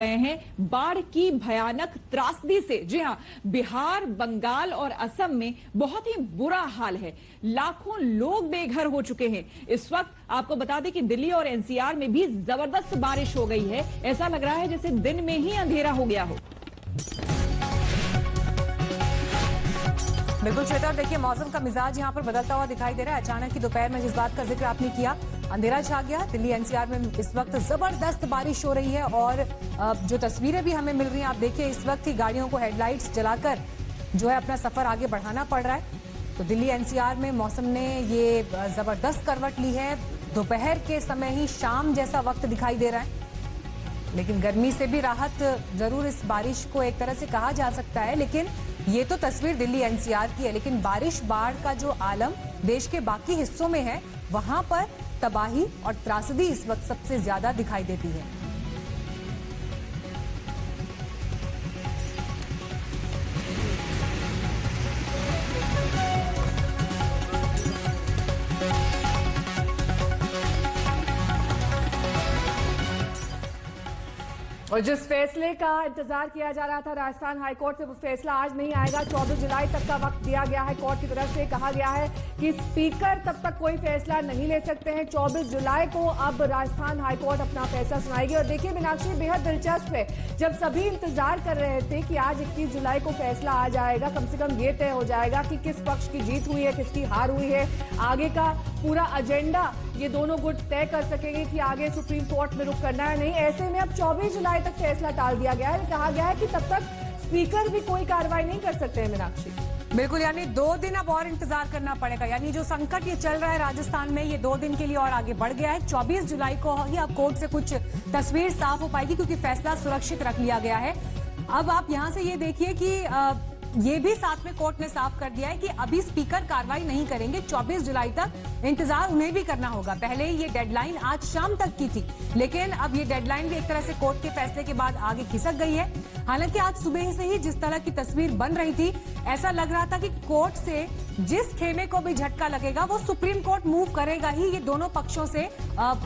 गए हैं बाढ़ की भयानक त्रासदी से। जी हां, बिहार, बंगाल और असम में बहुत ही बुरा हाल है। लाखों लोग बेघर हो चुके हैं। इस वक्त आपको बता दें कि दिल्ली और एनसीआर में भी जबरदस्त बारिश हो गई है। ऐसा लग रहा है जैसे दिन में ही अंधेरा हो गया हो। बिल्कुल श्वेता, और देखिए मौसम का मिजाज यहाँ पर बदलता हुआ दिखाई दे रहा है। अचानक की दोपहर में जिस बात का जिक्र आपने किया, अंधेरा छा गया। दिल्ली एनसीआर में इस वक्त जबरदस्त बारिश हो रही है और जो तस्वीरें भी हमें मिल रही हैं, आप देखिए इस वक्त ही गाड़ियों को हेडलाइट्स जलाकर जो है अपना सफर आगे बढ़ाना पड़ रहा है। तो दिल्ली एनसीआर में मौसम ने ये जबरदस्त करवट ली है। दोपहर के समय ही शाम जैसा वक्त दिखाई दे रहा है, लेकिन गर्मी से भी राहत जरूर इस बारिश को एक तरह से कहा जा सकता है। लेकिन ये तो तस्वीर दिल्ली एनसीआर की है, लेकिन बारिश बाढ़ का जो आलम देश के बाकी हिस्सों में है, वहां पर तबाही और त्रासदी इस वक्त सबसे ज्यादा दिखाई देती है। और जिस फैसले का इंतजार किया जा रहा था राजस्थान हाईकोर्ट से, वो फैसला आज नहीं आएगा। 24 जुलाई तक का वक्त दिया गया है। कोर्ट की तरफ से कहा गया है कि स्पीकर तब तक कोई फैसला नहीं ले सकते हैं। 24 जुलाई को अब राजस्थान हाईकोर्ट अपना फैसला सुनाएगी। और देखिए मीनाक्षी, बेहद दिलचस्प है, जब सभी इंतजार कर रहे थे कि आज 21 जुलाई को फैसला आ जाएगा, कम से कम ये तय हो जाएगा कि किस पक्ष की जीत हुई है, किसकी हार हुई है, आगे का पूरा एजेंडा ये दोनों गुट तय कर सकेंगे कि आगे सुप्रीम कोर्ट में रुख करना है नहीं। ऐसे में अब 24 जुलाई तक फैसला टाल दिया गया है। कहा गया है कि तब तक स्पीकर भी कोई कार्रवाई नहीं कर सकते हैं। मीनाक्षी, बिल्कुल, यानी 2 दिन अब और इंतजार करना पड़ेगा। यानी जो संकट ये चल रहा है राजस्थान में, ये 2 दिन के लिए और आगे बढ़ गया है। 24 जुलाई को ही अब कोर्ट से कुछ तस्वीर साफ हो पाएगी, क्योंकि फैसला सुरक्षित रख लिया गया है। अब आप यहां से ये देखिए कि ये भी साथ में कोर्ट ने साफ कर दिया है कि अभी स्पीकर कार्रवाई नहीं करेंगे। 24 जुलाई तक इंतजार उन्हें भी करना होगा। पहले ये डेडलाइन आज शाम तक की थी, लेकिन अब ये डेडलाइन भी एक तरह से कोर्ट के फैसले के बाद आगे खिसक गई है। हालांकि आज सुबह से ही जिस तरह की तस्वीर बन रही थी, ऐसा लग रहा था कि कोर्ट से जिस खेमे को भी झटका लगेगा वो सुप्रीम कोर्ट मूव करेगा ही। ये दोनों पक्षों से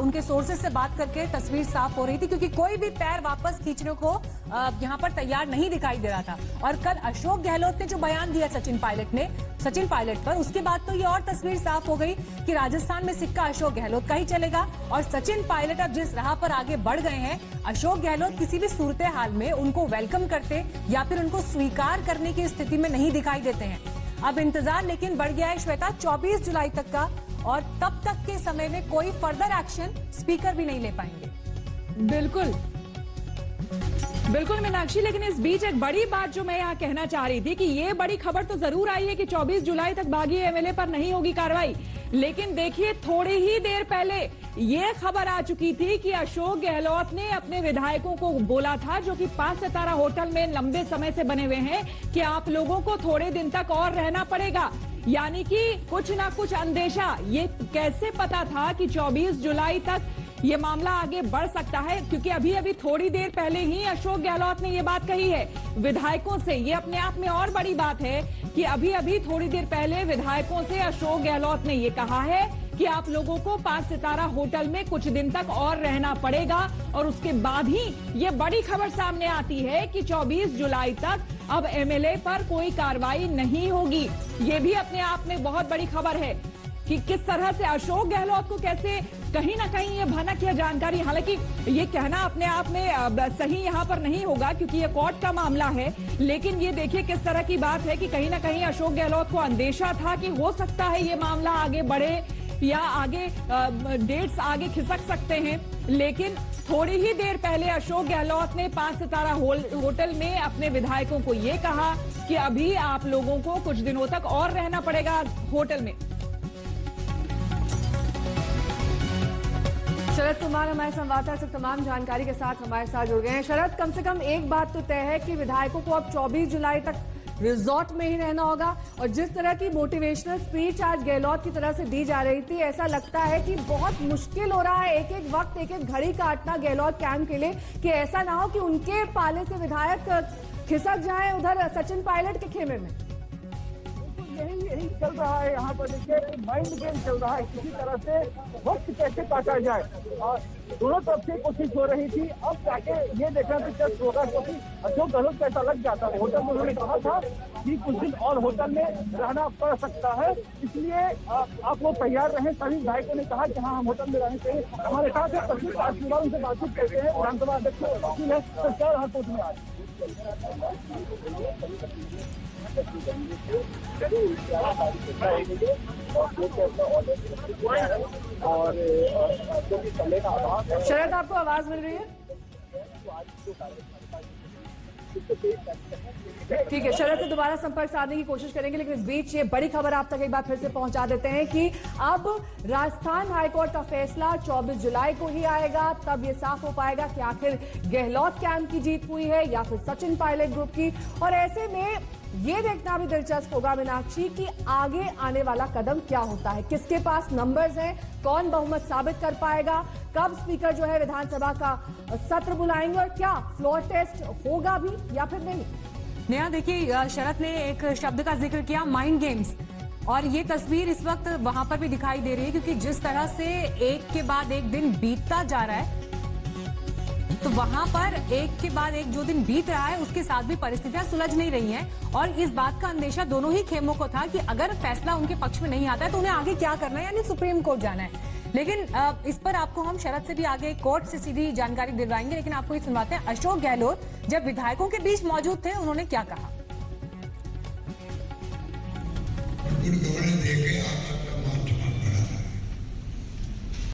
उनके सोर्सेज से बात करके तस्वीर साफ हो रही थी, क्योंकि कोई भी पैर वापस खींचने को यहाँ पर तैयार नहीं दिखाई दे रहा था। और कल अशोक गहलोत ने जो बयान दिया सचिन पायलट पर, उसके बाद तो ये और तस्वीर साफ हो गई कि राजस्थान में सिक्का अशोक गहलोत का ही चलेगा। और सचिन पायलट अब जिस राह पर आगे बढ़ गए हैं, अशोक गहलोत किसी भी सूरत हाल में उनको वेलकम करते या फिर उनको स्वीकार करने की स्थिति में नहीं दिखाई देते हैं। अब इंतजार लेकिन बढ़ गया है श्वेता 24 जुलाई तक का, और तब तक के समय में कोई फर्दर एक्शन स्पीकर भी नहीं ले पाएंगे। बिल्कुल मीनाक्षी, लेकिन इस बीच एक बड़ी बात जो मैं यहाँ कहना चाह रही थी कि ये बड़ी खबर तो जरूर आई है कि 24 जुलाई तक बागी एमएलए पर नहीं होगी कार्रवाई। लेकिन देखिए, थोड़ी ही देर पहले ये खबर आ चुकी थी कि अशोक गहलोत ने अपने विधायकों को बोला था, जो कि 5 सितारा होटल में लंबे समय से बने हुए हैं, कि आप लोगों को थोड़े दिन तक और रहना पड़ेगा। यानी कि कुछ ना कुछ अंदेशा, ये कैसे पता था कि 24 जुलाई तक ये मामला आगे बढ़ सकता है, क्योंकि अभी अभी थोड़ी देर पहले ही अशोक गहलोत ने ये बात कही है विधायकों से। ये अपने आप में और बड़ी बात है कि अभी अभी थोड़ी देर पहले विधायकों से अशोक गहलोत ने ये कहा है कि आप लोगों को 5 सितारा होटल में कुछ दिन तक और रहना पड़ेगा। और उसके बाद ही ये बड़ी खबर सामने आती है कि 24 जुलाई तक अब एमएलए पर कोई कार्रवाई नहीं होगी। ये भी अपने आप में बहुत बड़ी खबर है कि किस तरह से अशोक गहलोत को कैसे कहीं ना कहीं ये भनक या जानकारी, हालांकि ये कहना अपने आप में सही यहाँ पर नहीं होगा क्योंकि ये कोर्ट का मामला है, लेकिन ये देखिए किस तरह की बात है कि कहीं ना कहीं अशोक गहलोत को अंदेशा था कि हो सकता है ये मामला आगे बढ़े या आगे डेट्स आगे खिसक सकते हैं। लेकिन थोड़ी ही देर पहले अशोक गहलोत ने 5 सितारा होटल में अपने विधायकों को ये कहा कि अभी आप लोगों को कुछ दिनों तक और रहना पड़ेगा होटल में। शरद कुमार हमारे संवाददाता से तमाम जानकारी के साथ हमारे साथ जुड़ गए हैं। शरद, कम से कम एक बात तो तय है कि विधायकों को अब 24 जुलाई तक रिजॉर्ट में ही रहना होगा। और जिस तरह की मोटिवेशनल स्पीच आज गहलोत की तरफ से दी जा रही थी, ऐसा लगता है कि बहुत मुश्किल हो रहा है एक एक वक्त, एक एक घड़ी काटना गहलोत कैंप के लिए, कि ऐसा ना हो कि उनके पाले से विधायक खिसक जाए उधर सचिन पायलट के खेमे में। यही चल रहा है यहाँ पर। देखिए माइंड गेम चल रहा है, किसी तरह से वक्त कैसे काटा जाए और दोनों तरफ से कोशिश हो रही थी। अब जाके ये देखना दिलचस्प होगा क्योंकि अशोक गहलोत कैसा लग जाता है। होटल में उन्होंने कहा था कि कुछ दिन और होटल में रहना पड़ सकता है, इसलिए आप लोग तैयार रहें। सभी विधायकों ने कहा कि हाँ हम होटल में रहने चाहिए। हमारे साथ है तस्वीर पासवान, उनसे बातचीत करते हैं। विधानसभा अध्यक्ष वकील है, तो क्या रहा कोर्ट में आज? और शरद, आपको आवाज मिल रही है? ठीक है, शरद से दोबारा संपर्क साधने की कोशिश करेंगे, लेकिन इस बीच ये बड़ी खबर आप तक एक बार फिर से पहुंचा देते हैं कि अब राजस्थान हाईकोर्ट का फैसला 24 जुलाई को ही आएगा। तब ये साफ हो पाएगा कि आखिर गहलोत कैंप की जीत हुई है या फिर सचिन पायलट ग्रुप की। और ऐसे में ये देखना भी दिलचस्प होगा मीनाक्षी कि आगे आने वाला कदम क्या होता है, किसके पास नंबर्स हैं, कौन बहुमत साबित कर पाएगा, कब स्पीकर जो है विधानसभा का सत्र बुलाएंगे और क्या फ्लोर टेस्ट होगा भी या फिर नहीं। नया देखिए, शरद ने एक शब्द का जिक्र किया, माइंड गेम्स, और ये तस्वीर इस वक्त वहां पर भी दिखाई दे रही है क्योंकि जिस तरह से एक के बाद एक दिन बीतता जा रहा है, तो वहां पर एक के बाद एक जो दिन बीत रहा है उसके साथ भी परिस्थितियां सुलझ नहीं रही हैं। और इस बात का अंदेशा दोनों ही खेमों को था कि अगर फैसला उनके पक्ष में नहीं आता है तो उन्हें आगे क्या करना है, यानी सुप्रीम कोर्ट जाना है। लेकिन इस पर आपको हम शरद से भी आगे कोर्ट से सीधी जानकारी दिलवाएंगे, लेकिन आपको ये सुनवाते हैं अशोक गहलोत जब विधायकों के बीच मौजूद थे उन्होंने क्या कहा। गुड गवर्नेंस देके आप